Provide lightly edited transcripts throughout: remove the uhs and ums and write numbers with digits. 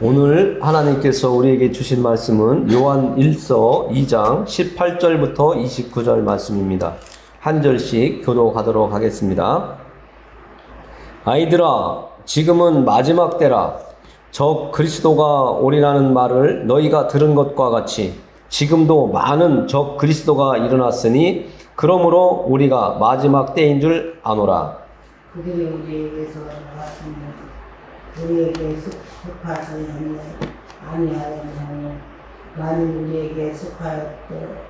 오늘 하나님께서 우리에게 주신 말씀은 요한 1서 2장 18절부터 29절 말씀입니다. 한 절씩 교독하도록 하겠습니다. 아이들아, 지금은 마지막 때라. 적 그리스도가 오리라는 말을 너희가 들은 것과 같이 지금도 많은 적 그리스도가 일어났으니 그러므로 우리가 마지막 때인 줄 아노라. 그들이 우리에게서 나왔으면 우리에게 속하지 아니하였나니 만일 우리에게 속하였더라면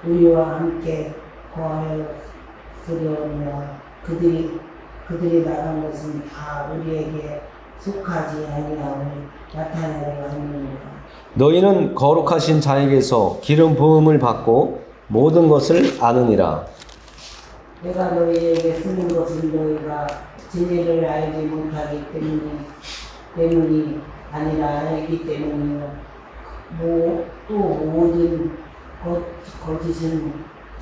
우리와 함께 거하였으려니와 그들이 나간 것은 다 우리에게 속하지 아니함을 나타내려 함이니라. 너희는 거룩하신 자에게서 기름 부음을 받고 모든 것을 아느니라. 내가 너희에게 쓰는 것은 너희가 진리를 알지 못하기 때문이 아니라 알기 때문이요. 또 모든 거짓은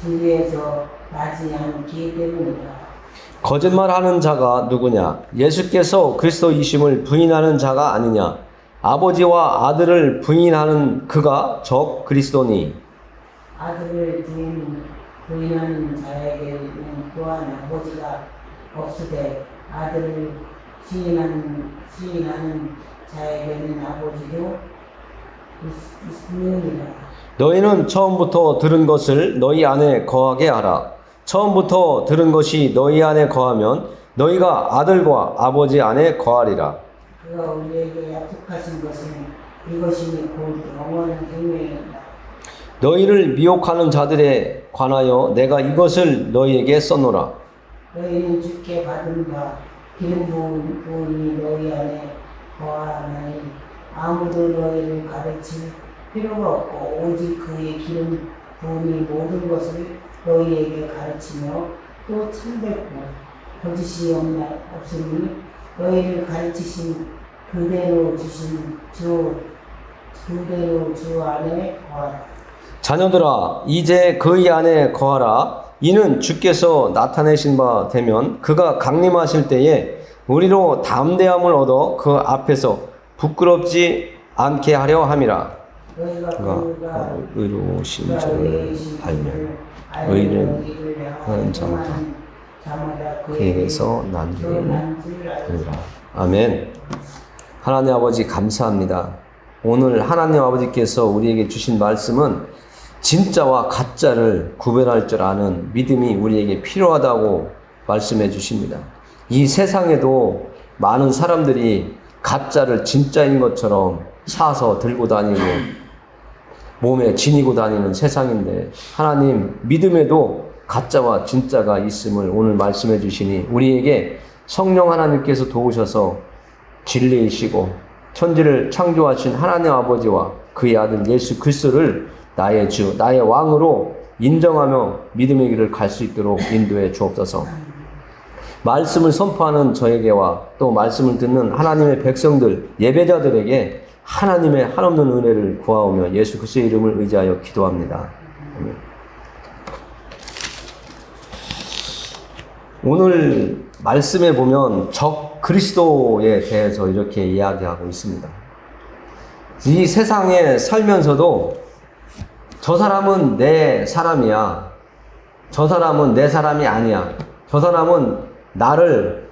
진리에서 나지 않기 때문이다. 거짓말하는 자가 누구냐? 예수께서 그리스도이심을 부인하는 자가 아니냐? 아버지와 아들을 부인하는 그가 적 그리스도니. 아들을 부인하는 자에게는 또한 아버지가 없으되 아들을 시인하는 자에게는 아버지도 있느니라. 너희는 처음부터 들은 것을 너희 안에 거하게 하라. 처음부터 들은 것이 너희 안에 거하면 너희가 아들과 아버지 안에 거하리라. 그가 우리에게 약속하신 것은 이것이니 곧 영원한 생명이다. 너희를 미혹하는 자들에 관하여 내가 이것을 너희에게 써노라. 너희는 주께 받은 바 기름 부음이 너희 안에 거하나니 아무도 너희를 가르칠 필요가 없고 오직 그의 기름 부음이 모든 것을 너희에게 가르치며 또 참되고 거짓이 없으니 너희를 가르치신 그대로 주 안에 거하라. 자녀들아, 이제 그의 안에 거하라. 이는 주께서 나타내신 바 되면 그가 강림하실 때에 우리로 담대함을 얻어 그 앞에서 부끄럽지 않게 하려 함이라. 그가 의로우신 줄을 알면 의를 하는 자마다 그에게서 난 줄을 알리라. 아멘. 하나님 아버지 감사합니다. 오늘 하나님 아버지께서 우리에게 주신 말씀은 진짜와 가짜를 구별할 줄 아는 믿음이 우리에게 필요하다고 말씀해 주십니다. 이 세상에도 많은 사람들이 가짜를 진짜인 것처럼 사서 들고 다니고 몸에 지니고 다니는 세상인데 하나님 믿음에도 가짜와 진짜가 있음을 오늘 말씀해 주시니 우리에게 성령 하나님께서 도우셔서 진리이시고 천지를 창조하신 하나님 아버지와 그의 아들 예수 그리스도를 나의 주, 나의 왕으로 인정하며 믿음의 길을 갈 수 있도록 인도해 주옵소서. 말씀을 선포하는 저에게와 또 말씀을 듣는 하나님의 백성들, 예배자들에게 하나님의 한없는 은혜를 구하오며 예수 그리스도의 이름을 의지하여 기도합니다. 아멘. 오늘 말씀에 보면 적 그리스도에 대해서 이렇게 이야기하고 있습니다. 이 세상에 살면서도 저 사람은 내 사람이야. 저 사람은 내 사람이 아니야. 저 사람은 나를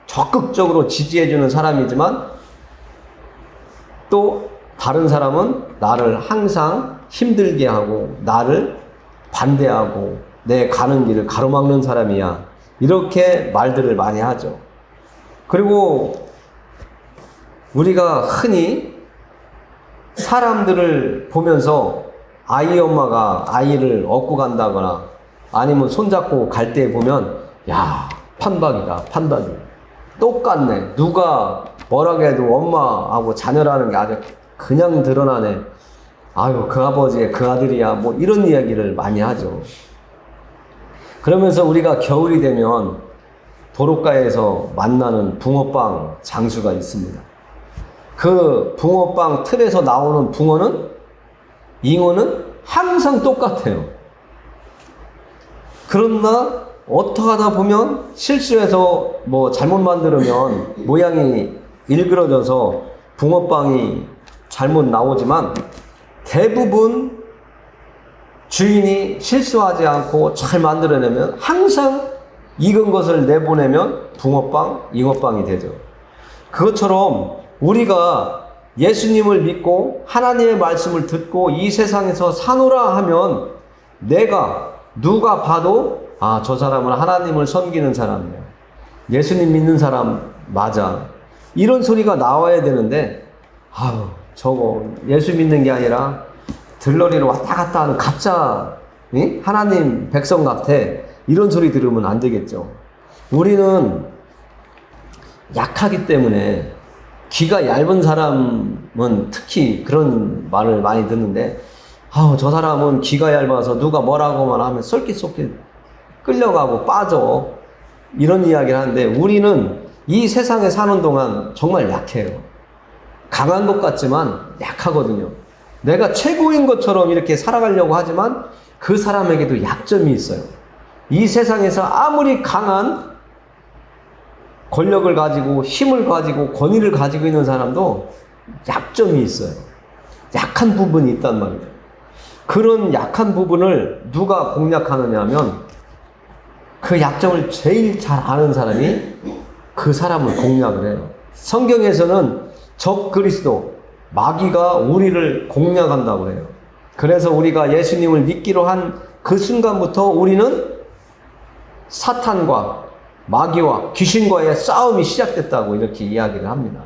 적극적으로 지지해주는 사람이지만 또 다른 사람은 나를 항상 힘들게 하고 나를 반대하고 내 가는 길을 가로막는 사람이야. 이렇게 말들을 많이 하죠. 그리고 우리가 흔히 사람들을 보면서 아이 엄마가 아이를 업고 간다거나 아니면 손잡고 갈 때 보면 야, 판박이다, 판박이. 똑같네. 누가 뭐라고 해도 엄마하고 자녀라는 게 아주 그냥 드러나네. 아유, 그 아버지의 그 아들이야. 뭐 이런 이야기를 많이 하죠. 그러면서 우리가 겨울이 되면 도로가에서 만나는 붕어빵 장수가 있습니다. 그 붕어빵 틀에서 나오는 잉어는 항상 똑같아요. 그러나 어떻게 하다 보면 실수해서 뭐 잘못 만들면 모양이 일그러져서 붕어빵이 잘못 나오지만 대부분 주인이 실수하지 않고 잘 만들어내면 항상 익은 것을 내보내면 붕어빵, 잉어빵이 되죠. 그것처럼 우리가 예수님을 믿고 하나님의 말씀을 듣고 이 세상에서 사노라 하면 누가 봐도 저 사람은 하나님을 섬기는 사람이야. 예수님 믿는 사람 맞아. 이런 소리가 나와야 되는데 저거 예수 믿는 게 아니라 들러리로 왔다 갔다 하는 가짜 하나님 백성 같아. 이런 소리 들으면 안 되겠죠. 우리는 약하기 때문에 귀가 얇은 사람은 특히 그런 말을 많이 듣는데 저 사람은 귀가 얇아서 누가 뭐라고만 하면 쏠깃쏠깃 끌려가고 빠져. 이런 이야기를 하는데 우리는 이 세상에 사는 동안 정말 약해요. 강한 것 같지만 약하거든요. 내가 최고인 것처럼 이렇게 살아가려고 하지만 그 사람에게도 약점이 있어요. 이 세상에서 아무리 강한 권력을 가지고 힘을 가지고 권위를 가지고 있는 사람도 약점이 있어요. 약한 부분이 있단 말이죠. 그런 약한 부분을 누가 공략하느냐 하면 그 약점을 제일 잘 아는 사람이 그 사람을 공략을 해요. 성경에서는 적 그리스도, 마귀가 우리를 공략한다고 해요. 그래서 우리가 예수님을 믿기로 한 그 순간부터 우리는 사탄과 마귀와 귀신과의 싸움이 시작됐다고 이렇게 이야기를 합니다.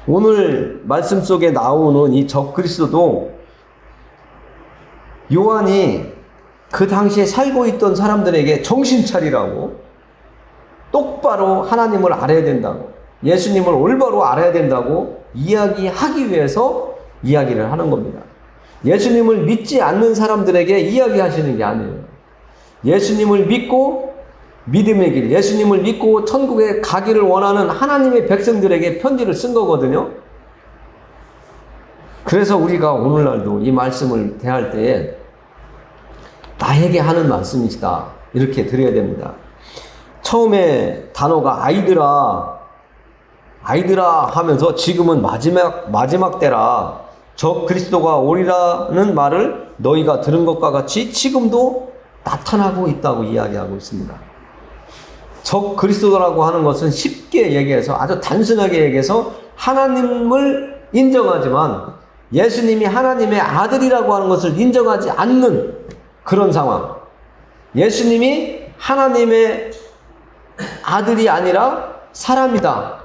오늘 말씀 속에 나오는 이 적 그리스도도 요한이 그 당시에 살고 있던 사람들에게 정신 차리라고, 똑바로 하나님을 알아야 된다고, 예수님을 올바로 알아야 된다고 이야기하기 위해서 이야기를 하는 겁니다. 예수님을 믿지 않는 사람들에게 이야기하시는 게 아니에요. 예수님을 믿고 믿음의 길, 예수님을 믿고 천국에 가기를 원하는 하나님의 백성들에게 편지를 쓴 거거든요. 그래서 우리가 오늘날도 이 말씀을 대할 때에 나에게 하는 말씀이시다 이렇게 드려야 됩니다. 처음에 단어가 아이들아 하면서 지금은 마지막 때라, 적 그리스도가 오리라는 말을 너희가 들은 것과 같이 지금도 나타나고 있다고 이야기하고 있습니다. 적 그리스도라고 하는 것은 쉽게 얘기해서, 아주 단순하게 얘기해서 하나님을 인정하지만 예수님이 하나님의 아들이라고 하는 것을 인정하지 않는 그런 상황. 예수님이 하나님의 아들이 아니라 사람이다,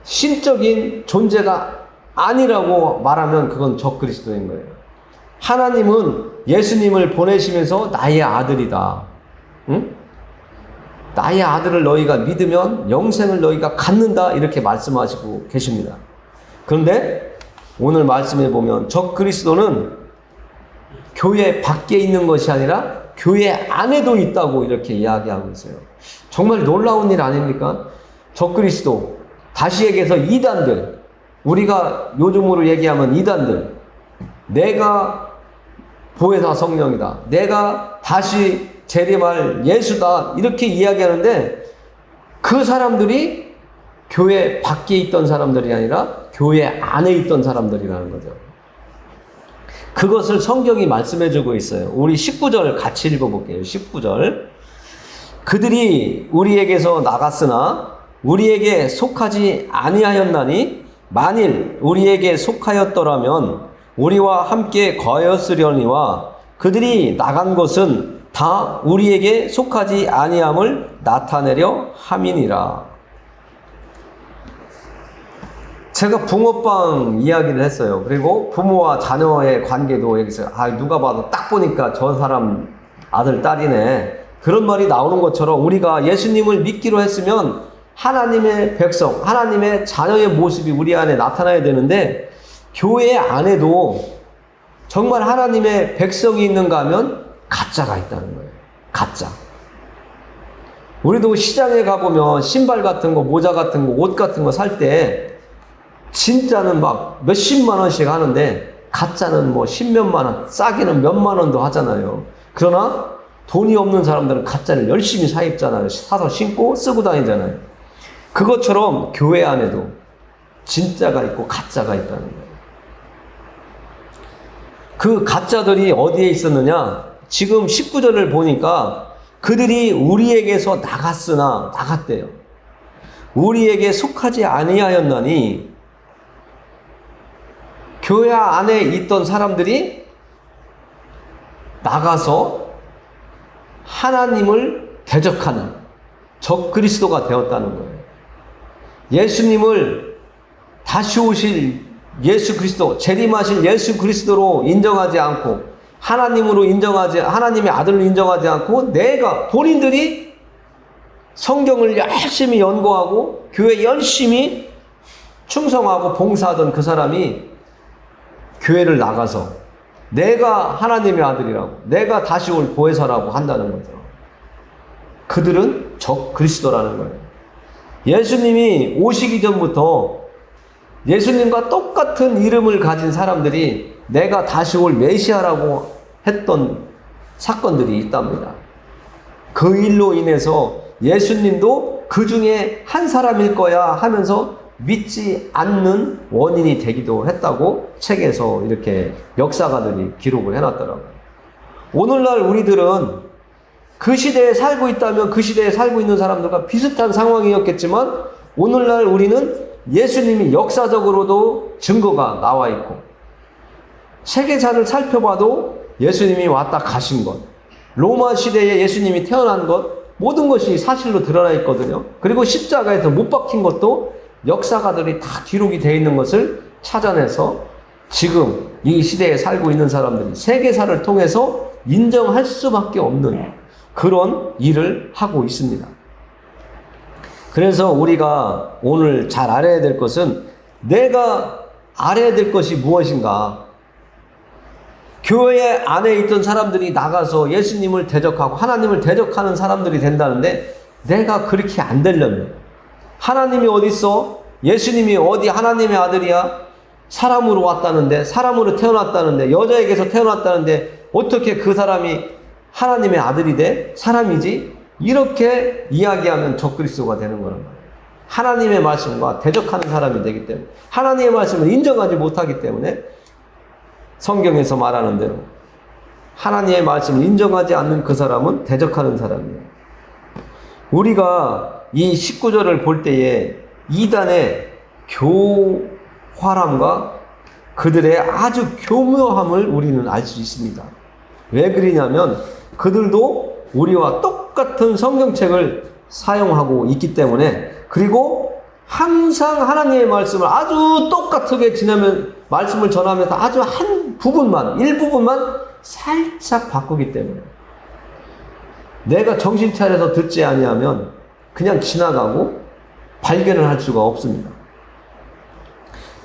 신적인 존재가 아니라고 말하면 그건 적 그리스도인 거예요. 하나님은 예수님을 보내시면서 나의 아들이다. 응? 나의 아들을 너희가 믿으면 영생을 너희가 갖는다 이렇게 말씀하시고 계십니다. 그런데 오늘 말씀해 보면 적 그리스도는 교회 밖에 있는 것이 아니라 교회 안에도 있다고 이렇게 이야기하고 있어요. 정말 놀라운 일 아닙니까? 적 그리스도, 다시 얘기해서 이단들, 우리가 요즘으로 얘기하면 이단들, 내가 보혜사 성령이다, 내가 다시 재림할 예수다 이렇게 이야기하는데 그 사람들이 교회 밖에 있던 사람들이 아니라 교회 안에 있던 사람들이라는 거죠. 그것을 성경이 말씀해주고 있어요. 우리 19절 같이 읽어볼게요. 19절. 그들이 우리에게서 나갔으나 우리에게 속하지 아니하였나니 만일 우리에게 속하였더라면 우리와 함께 거하였으려니와 그들이 나간 것은 다 우리에게 속하지 아니함을 나타내려 함이니라. 제가 붕어빵 이야기를 했어요. 그리고 부모와 자녀의 관계도 여기서 누가 봐도 딱 보니까 저 사람 아들 딸이네, 그런 말이 나오는 것처럼 우리가 예수님을 믿기로 했으면 하나님의 백성, 하나님의 자녀의 모습이 우리 안에 나타나야 되는데 교회 안에도 정말 하나님의 백성이 있는가 하면 가짜가 있다는 거예요. 가짜. 우리도 시장에 가보면 신발 같은 거, 모자 같은 거, 옷 같은 거 살 때 진짜는 막 몇십만 원씩 하는데 가짜는 뭐 십몇만 원, 싸게는 몇만 원도 하잖아요. 그러나 돈이 없는 사람들은 가짜를 열심히 사 입잖아요. 사서 신고 쓰고 다니잖아요. 그것처럼 교회 안에도 진짜가 있고 가짜가 있다는 거예요. 그 가짜들이 어디에 있었느냐? 지금 19절을 보니까 그들이 우리에게서 나갔대요. 우리에게 속하지 아니하였나니, 교회 안에 있던 사람들이 나가서 하나님을 대적하는 적그리스도가 되었다는 거예요. 예수님을 다시 오실 예수 그리스도, 재림하실 예수 그리스도로 인정하지 않고, 하나님의 아들로 인정하지 않고, 본인들이 성경을 열심히 연구하고 교회 열심히 충성하고 봉사하던 그 사람이 교회를 나가서 내가 하나님의 아들이라고, 내가 다시 올 보혜사라고 한다는 거죠. 그들은 적 그리스도라는 거예요. 예수님이 오시기 전부터 예수님과 똑같은 이름을 가진 사람들이 내가 다시 올 메시아라고 했던 사건들이 있답니다. 그 일로 인해서 예수님도 그 중에 한 사람일 거야 하면서 믿지 않는 원인이 되기도 했다고 책에서 이렇게 역사가들이 기록을 해놨더라고요. 오늘날 우리들은 그 시대에 살고 있다면 그 시대에 살고 있는 사람들과 비슷한 상황이었겠지만, 오늘날 우리는 예수님이 역사적으로도 증거가 나와 있고, 세계사를 살펴봐도 예수님이 왔다 가신 것, 로마 시대에 예수님이 태어난 것, 모든 것이 사실로 드러나 있거든요. 그리고 십자가에서 못 박힌 것도 역사가들이 다 기록이 되어 있는 것을 찾아내서 지금 이 시대에 살고 있는 사람들이 세계사를 통해서 인정할 수밖에 없는 그런 일을 하고 있습니다. 그래서 우리가 오늘 잘 알아야 될 것은, 내가 알아야 될 것이 무엇인가? 교회 안에 있던 사람들이 나가서 예수님을 대적하고 하나님을 대적하는 사람들이 된다는데, 내가 그렇게 안 되려면, 하나님이 어디 있어? 예수님이 어디 하나님의 아들이야? 사람으로 왔다는데, 사람으로 태어났다는데, 여자에게서 태어났다는데 어떻게 그 사람이 하나님의 아들이 돼? 사람이지? 이렇게 이야기하면 적그리스도가 되는 거란 말이에요. 하나님의 말씀과 대적하는 사람이 되기 때문에, 하나님의 말씀을 인정하지 못하기 때문에, 성경에서 말하는 대로 하나님의 말씀을 인정하지 않는 그 사람은 대적하는 사람이에요. 우리가 이 19절을 볼 때에 이단의 교활함과 그들의 아주 교묘함을 우리는 알 수 있습니다. 왜 그러냐면, 그들도 우리와 똑같은 성경책을 사용하고 있기 때문에, 그리고 항상 하나님의 말씀을 아주 똑같게 말씀을 전하면서 아주 한 부분만, 일부분만 살짝 바꾸기 때문에, 내가 정신 차려서 듣지 아니하면 그냥 지나가고 발견을 할 수가 없습니다.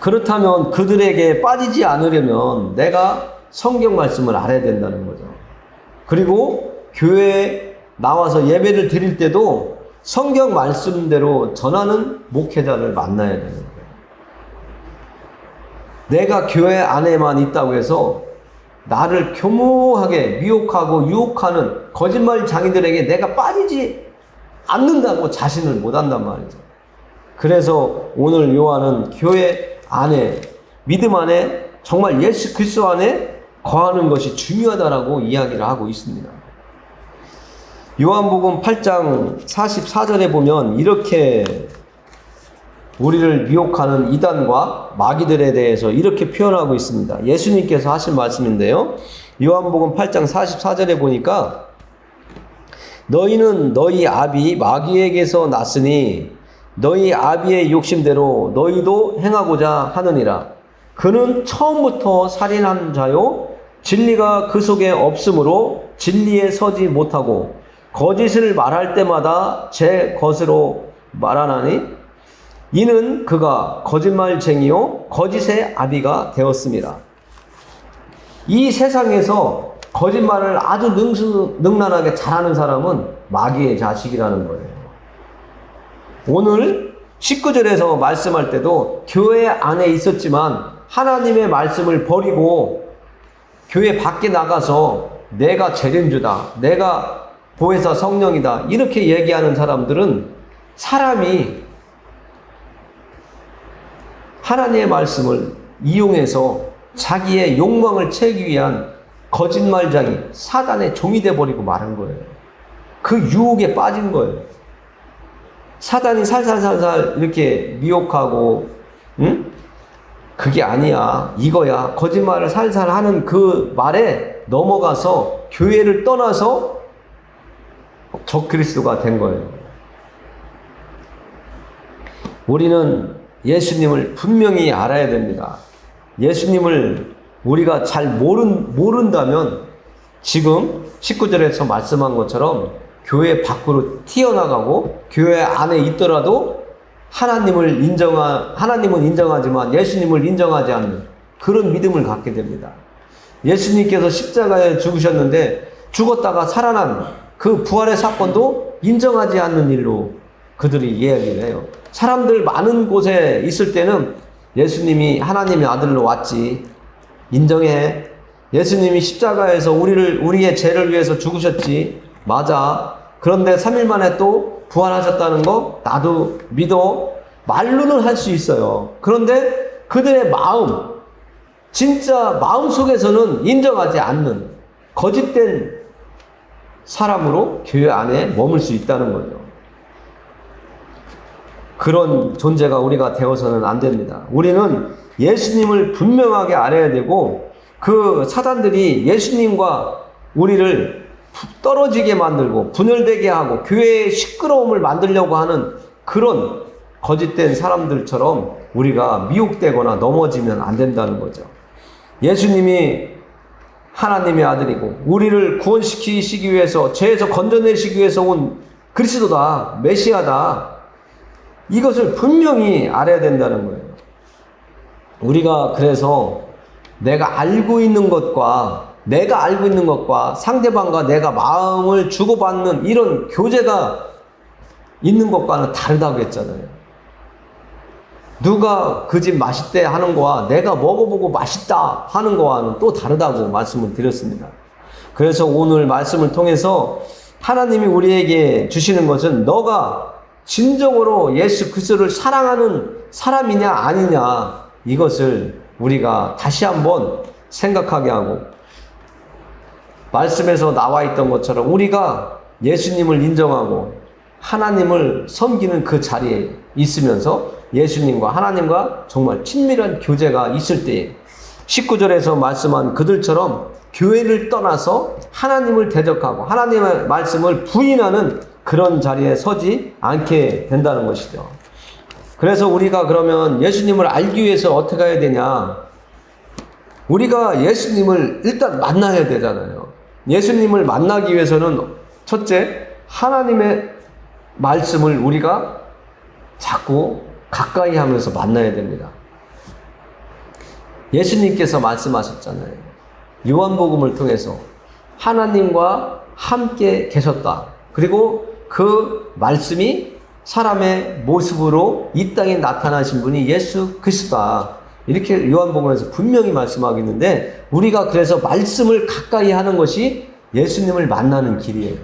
그렇다면 그들에게 빠지지 않으려면 내가 성경 말씀을 알아야 된다는 거죠. 그리고 교회에 나와서 예배를 드릴 때도 성경 말씀대로 전하는 목회자를 만나야 되는 거예요. 내가 교회 안에만 있다고 해서 나를 교묘하게 미혹하고 유혹하는 거짓말 장이들에게 내가 빠지지 않는다고 자신을 못한단 말이죠. 그래서 오늘 요한은 교회 안에, 믿음 안에, 정말 예수 그리스도 안에 거하는 것이 중요하다라고 이야기를 하고 있습니다. 요한복음 8장 44절에 보면 이렇게 우리를 미혹하는 이단과 마귀들에 대해서 이렇게 표현하고 있습니다. 예수님께서 하신 말씀인데요. 요한복음 8장 44절에 보니까, 너희는 너희 아비 마귀에게서 났으니 너희 아비의 욕심대로 너희도 행하고자 하느니라. 그는 처음부터 살인한 자요, 진리가 그 속에 없으므로 진리에 서지 못하고 거짓을 말할 때마다 제 것으로 말하나니, 이는 그가 거짓말쟁이요 거짓의 아비가 되었습니다. 이 세상에서 거짓말을 아주 능란하게 잘하는 사람은 마귀의 자식이라는 거예요. 오늘 19절에서 말씀할 때도 교회 안에 있었지만 하나님의 말씀을 버리고 교회 밖에 나가서 내가 재림주다, 내가 보혜사 성령이다, 이렇게 얘기하는 사람들은 사람이 하나님의 말씀을 이용해서 자기의 욕망을 채우기 위한 거짓말장이 사단의 종이 돼버리고 마는 거예요. 그 유혹에 빠진 거예요. 사단이 살살살살 이렇게 미혹하고, 응? 그게 아니야, 이거야, 거짓말을 살살 하는 그 말에 넘어가서 교회를 떠나서 적그리스도가 된 거예요. 우리는 예수님을 분명히 알아야 됩니다. 예수님을 우리가 잘 모른다면 지금 19절에서 말씀한 것처럼 교회 밖으로 튀어나가고 교회 안에 있더라도 하나님은 인정하지만 예수님을 인정하지 않는 그런 믿음을 갖게 됩니다. 예수님께서 십자가에 죽으셨는데 죽었다가 살아난 그 부활의 사건도 인정하지 않는 일로 그들이 이야기를 해요. 사람들 많은 곳에 있을 때는 예수님이 하나님의 아들로 왔지, 인정해. 예수님이 십자가에서 우리의 죄를 위해서 죽으셨지, 맞아. 그런데 3일 만에 또 부활하셨다는 거 나도 믿어. 말로는 할 수 있어요. 그런데 그들의 마음, 진짜 마음 속에서는 인정하지 않는 거짓된 사람으로 교회 안에 머물 수 있다는 거죠. 그런 존재가 우리가 되어서는 안 됩니다. 우리는 예수님을 분명하게 알아야 되고, 그 사단들이 예수님과 우리를 떨어지게 만들고 분열되게 하고 교회의 시끄러움을 만들려고 하는 그런 거짓된 사람들처럼 우리가 미혹되거나 넘어지면 안 된다는 거죠. 예수님이 하나님의 아들이고 우리를 구원시키시기 위해서, 죄에서 건져내시기 위해서 온 그리스도다, 메시아다, 이것을 분명히 알아야 된다는 거예요. 우리가 그래서 내가 알고 있는 것과 상대방과 내가 마음을 주고받는 이런 교제가 있는 것과는 다르다고 했잖아요. 누가 그 집 맛있대 하는 거와 내가 먹어보고 맛있다 하는 거와는 또 다르다고 말씀을 드렸습니다. 그래서 오늘 말씀을 통해서 하나님이 우리에게 주시는 것은 너가 진정으로 예수 그리스도를 사랑하는 사람이냐 아니냐, 이것을 우리가 다시 한번 생각하게 하고, 말씀에서 나와 있던 것처럼 우리가 예수님을 인정하고 하나님을 섬기는 그 자리에 있으면서 예수님과 하나님과 정말 친밀한 교제가 있을 때에 19절에서 말씀한 그들처럼 교회를 떠나서 하나님을 대적하고 하나님의 말씀을 부인하는 그런 자리에 서지 않게 된다는 것이죠. 그래서 우리가 그러면 예수님을 알기 위해서 어떻게 해야 되냐? 우리가 예수님을 일단 만나야 되잖아요. 예수님을 만나기 위해서는 첫째, 하나님의 말씀을 우리가 자꾸 가까이 하면서 만나야 됩니다. 예수님께서 말씀하셨잖아요. 요한복음을 통해서 하나님과 함께 계셨다. 그리고 그 말씀이 사람의 모습으로 이 땅에 나타나신 분이 예수 그리스도다. 이렇게 요한복음에서 분명히 말씀하고 있는데, 우리가 그래서 말씀을 가까이 하는 것이 예수님을 만나는 길이에요.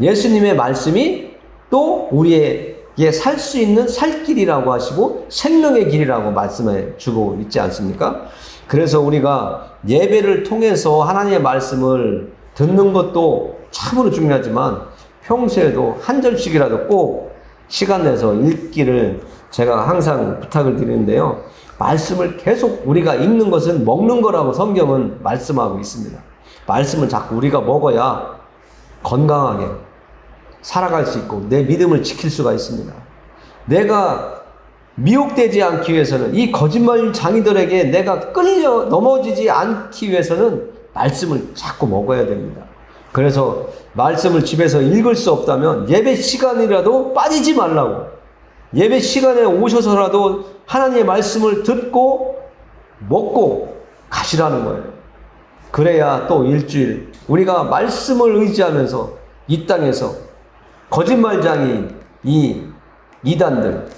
예수님의 말씀이 또 우리에게 살 수 있는 살 길이라고 하시고 생명의 길이라고 말씀해 주고 있지 않습니까? 그래서 우리가 예배를 통해서 하나님의 말씀을 듣는 것도 참으로 중요하지만 평소에도 한 절씩이라도 꼭 시간 내서 읽기를 제가 항상 부탁을 드리는데요. 말씀을 계속 우리가 읽는 것은 먹는 거라고 성경은 말씀하고 있습니다. 말씀을 자꾸 우리가 먹어야 건강하게 살아갈 수 있고 내 믿음을 지킬 수가 있습니다. 내가 미혹되지 않기 위해서는, 이 거짓말 장이들에게 내가 끌려 넘어지지 않기 위해서는 말씀을 자꾸 먹어야 됩니다. 그래서 말씀을 집에서 읽을 수 없다면 예배 시간이라도 빠지지 말라고, 예배 시간에 오셔서라도 하나님의 말씀을 듣고 먹고 가시라는 거예요. 그래야 또 일주일 우리가 말씀을 의지하면서 이 땅에서 거짓말장이 이 이단들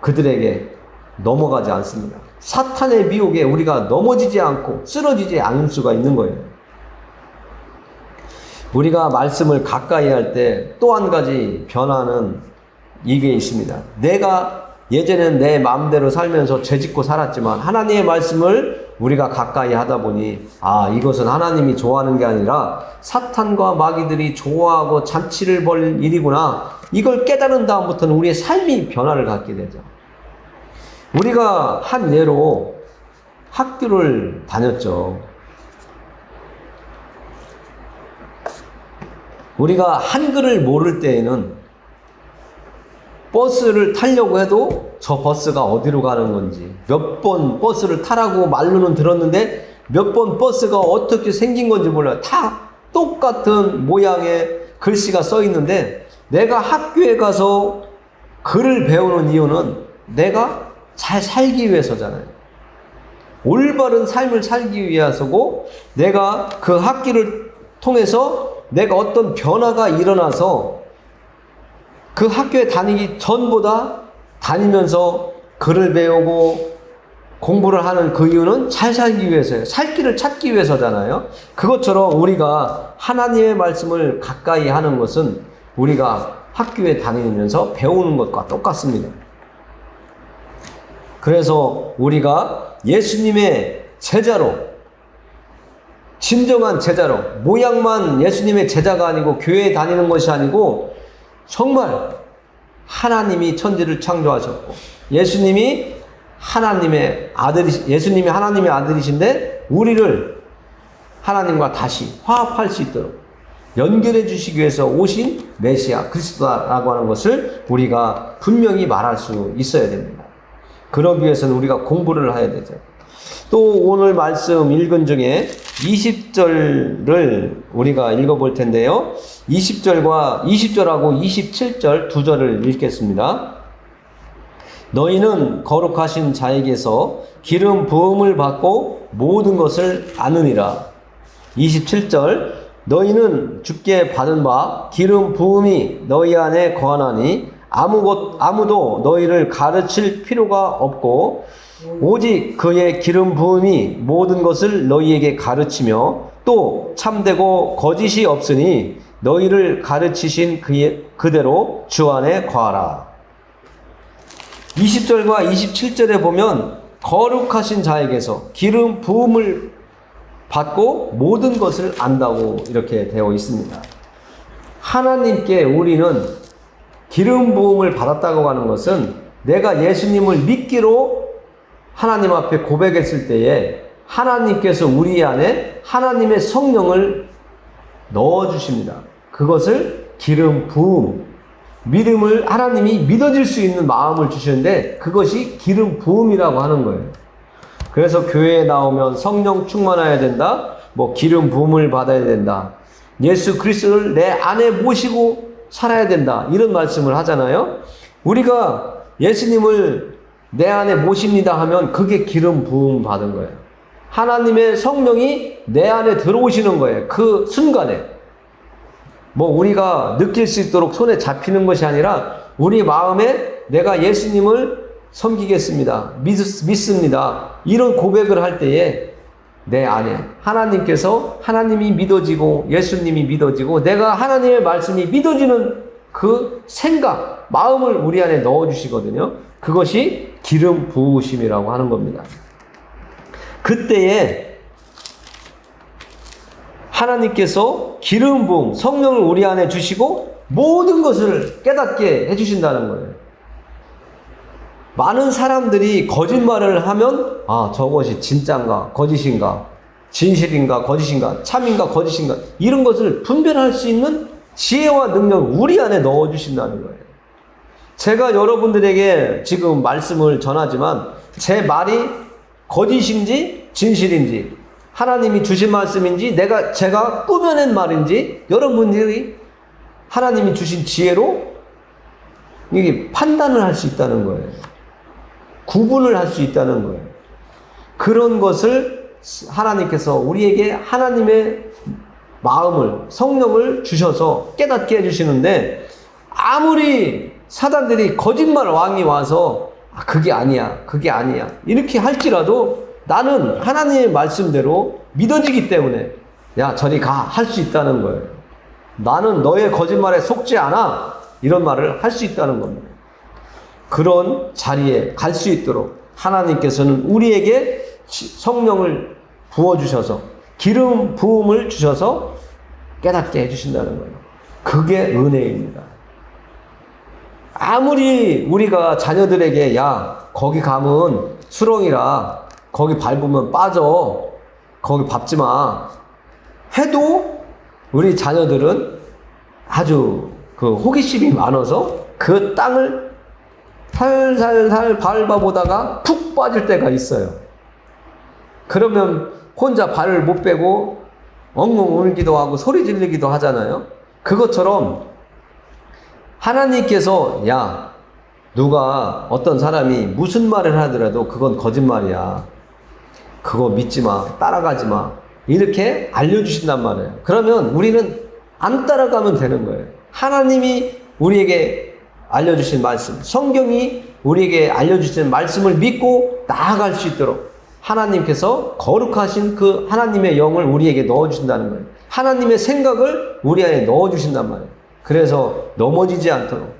그들에게 넘어가지 않습니다. 사탄의 미혹에 우리가 넘어지지 않고 쓰러지지 않을 수가 있는 거예요. 우리가 말씀을 가까이 할 때 또 한 가지 변화는 이게 있습니다. 내가 예전에는 내 마음대로 살면서 죄짓고 살았지만 하나님의 말씀을 우리가 가까이 하다 보니 이것은 하나님이 좋아하는 게 아니라 사탄과 마귀들이 좋아하고 잔치를 벌일 일이구나. 이걸 깨달은 다음부터는 우리의 삶이 변화를 갖게 되죠. 우리가 한 예로 학교를 다녔죠. 우리가 한글을 모를 때에는 버스를 타려고 해도 저 버스가 어디로 가는 건지, 몇 번 버스를 타라고 말로는 들었는데 몇 번 버스가 어떻게 생긴 건지 몰라요. 다 똑같은 모양의 글씨가 써 있는데 내가 학교에 가서 글을 배우는 이유는 내가 잘 살기 위해서잖아요. 올바른 삶을 살기 위해서고, 내가 그 학기를 통해서 내가 어떤 변화가 일어나서 그 학교에 다니기 전보다 다니면서 글을 배우고 공부를 하는 그 이유는 잘 살기 위해서예요. 살 길을 찾기 위해서잖아요. 그것처럼 우리가 하나님의 말씀을 가까이 하는 것은 우리가 학교에 다니면서 배우는 것과 똑같습니다. 그래서 우리가 예수님의 제자로, 진정한 제자로, 모양만 예수님의 제자가 아니고 교회에 다니는 것이 아니고 정말 하나님이 천지를 창조하셨고 예수님이 하나님의 아들이신데 우리를 하나님과 다시 화합할 수 있도록 연결해 주시기 위해서 오신 메시아 그리스도라고 하는 것을 우리가 분명히 말할 수 있어야 됩니다. 그러기 위해서는 우리가 공부를 해야 되죠. 또 오늘 말씀 읽은 중에 20절을 우리가 읽어볼 텐데요. 20절하고 27절 두 절을 읽겠습니다. 너희는 거룩하신 자에게서 기름 부음을 받고 모든 것을 아느니라. 27절 너희는 주께 받은 바 기름 부음이 너희 안에 거하나니 아무도 너희를 가르칠 필요가 없고 오직 그의 기름 부음이 모든 것을 너희에게 가르치며 또 참되고 거짓이 없으니 너희를 가르치신 그대로 주 안에 거하라. 20절과 27절에 보면 거룩하신 자에게서 기름 부음을 받고 모든 것을 안다고 이렇게 되어 있습니다. 하나님께 우리는 기름 부음을 받았다고 하는 것은 내가 예수님을 믿기로 하나님 앞에 고백했을 때에 하나님께서 우리 안에 하나님의 성령을 넣어주십니다. 그것을 기름 부음, 믿음을 하나님이 믿어질 수 있는 마음을 주시는데 그것이 기름 부음이라고 하는 거예요. 그래서 교회에 나오면 성령 충만해야 된다, 기름 부음을 받아야 된다, 예수 그리스도를 내 안에 모시고 살아야 된다, 이런 말씀을 하잖아요. 우리가 예수님을 내 안에 모십니다 하면 그게 기름 부음 받은 거예요. 하나님의 성령이 내 안에 들어오시는 거예요. 그 순간에. 우리가 느낄 수 있도록 손에 잡히는 것이 아니라 우리 마음에 내가 예수님을 섬기겠습니다, 믿습니다, 이런 고백을 할 때에 내 안에 하나님이 믿어지고 예수님이 믿어지고 내가 하나님의 말씀이 믿어지는 그 생각, 마음을 우리 안에 넣어주시거든요. 그것이 기름 부으심이라고 하는 겁니다. 그때에 하나님께서 기름 부음, 성령을 우리 안에 주시고 모든 것을 깨닫게 해주신다는 거예요. 많은 사람들이 거짓말을 하면 저것이 진짜인가 거짓인가, 진실인가 거짓인가, 참인가 거짓인가, 이런 것을 분별할 수 있는 지혜와 능력을 우리 안에 넣어주신다는 거예요. 제가 여러분들에게 지금 말씀을 전하지만 제 말이 거짓인지 진실인지, 하나님이 주신 말씀인지 제가 꾸며낸 말인지 여러분들이 하나님이 주신 지혜로 이게 판단을 할 수 있다는 거예요. 구분을 할 수 있다는 거예요. 그런 것을 하나님께서 우리에게 하나님의 마음을, 성령을 주셔서 깨닫게 해주시는데, 아무리 사단들이 거짓말 왕이 와서 그게 아니야 이렇게 할지라도 나는 하나님의 말씀대로 믿어지기 때문에 야 저리 가 할 수 있다는 거예요. 나는 너의 거짓말에 속지 않아, 이런 말을 할 수 있다는 겁니다. 그런 자리에 갈 수 있도록 하나님께서는 우리에게 성령을 부어주셔서 기름 부음을 주셔서 깨닫게 해주신다는 거예요. 그게 은혜입니다. 아무리 우리가 자녀들에게 야 거기 가면 수렁이라 거기 밟으면 빠져 거기 밟지 마 해도 우리 자녀들은 아주 그 호기심이 많아서 그 땅을 살살살 밟아보다가 푹 빠질 때가 있어요. 그러면 혼자 발을 못 빼고 엉엉 울기도 하고 소리 지르기도 하잖아요. 그것처럼 하나님께서 야 누가 어떤 사람이 무슨 말을 하더라도 그건 거짓말이야. 그거 믿지 마. 따라가지 마. 이렇게 알려주신단 말이에요. 그러면 우리는 안 따라가면 되는 거예요. 하나님이 우리에게 알려주신 말씀, 성경이 우리에게 알려주신 말씀을 믿고 나아갈 수 있도록 하나님께서 거룩하신 그 하나님의 영을 우리에게 넣어주신다는 거예요. 하나님의 생각을 우리 안에 넣어주신단 말이에요. 그래서 넘어지지 않도록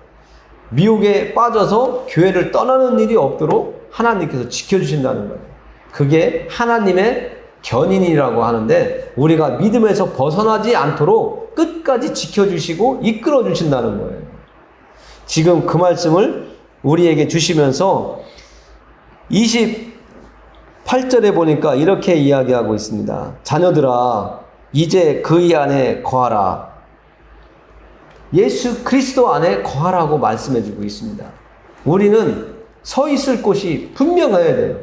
미혹에 빠져서 교회를 떠나는 일이 없도록 하나님께서 지켜주신다는 거예요. 그게 하나님의 견인이라고 하는데 우리가 믿음에서 벗어나지 않도록 끝까지 지켜주시고 이끌어주신다는 거예요. 지금 그 말씀을 우리에게 주시면서 28절에 보니까 이렇게 이야기하고 있습니다. 자녀들아 이제 그의 안에 거하라. 예수 그리스도 안에 거하라고 말씀해주고 있습니다. 우리는 서 있을 곳이 분명해야 돼요.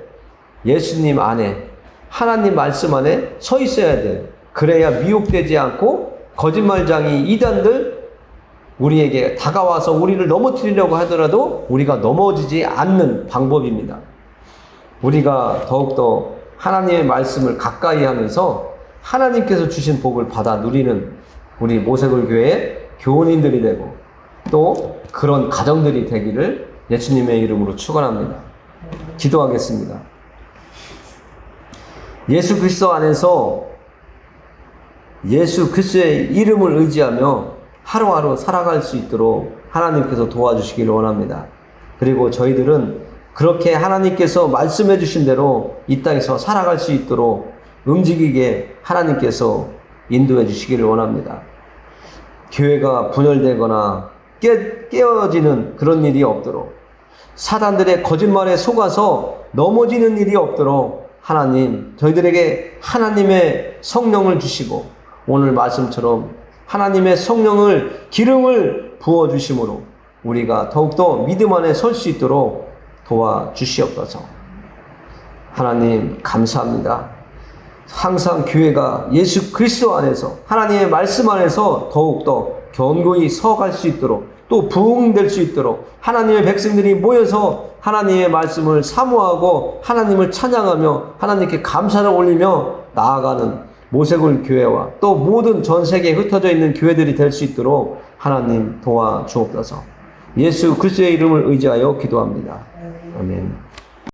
예수님 안에 하나님 말씀 안에 서 있어야 돼요. 그래야 미혹되지 않고 거짓말장이 이단들 우리에게 다가와서 우리를 넘어뜨리려고 하더라도 우리가 넘어지지 않는 방법입니다. 우리가 더욱더 하나님의 말씀을 가까이 하면서 하나님께서 주신 복을 받아 누리는 우리 모세골 교회의 교원인들이 되고 또 그런 가정들이 되기를 예수님의 이름으로 축원합니다. 기도하겠습니다. 예수 그리스도 안에서 예수 그리스도의 이름을 의지하며 하루하루 살아갈 수 있도록 하나님께서 도와주시기를 원합니다. 그리고 저희들은 그렇게 하나님께서 말씀해 주신 대로 이 땅에서 살아갈 수 있도록 움직이게 하나님께서 인도해 주시기를 원합니다. 교회가 분열되거나 깨어지는 그런 일이 없도록 사단들의 거짓말에 속아서 넘어지는 일이 없도록 하나님 저희들에게 하나님의 성령을 주시고 오늘 말씀처럼 하나님의 성령을 기름을 부어주심으로 우리가 더욱더 믿음 안에 설 수 있도록 도와주시옵소서. 하나님 감사합니다. 항상 교회가 예수 그리스도 안에서 하나님의 말씀 안에서 더욱더 견고히 서갈 수 있도록 또 부흥될 수 있도록 하나님의 백성들이 모여서 하나님의 말씀을 사모하고 하나님을 찬양하며 하나님께 감사를 올리며 나아가는 모세골 교회와 또 모든 전 세계에 흩어져 있는 교회들이 될 수 있도록 하나님 도와주옵소서. 예수 그리스도의 이름을 의지하여 기도합니다. 아멘.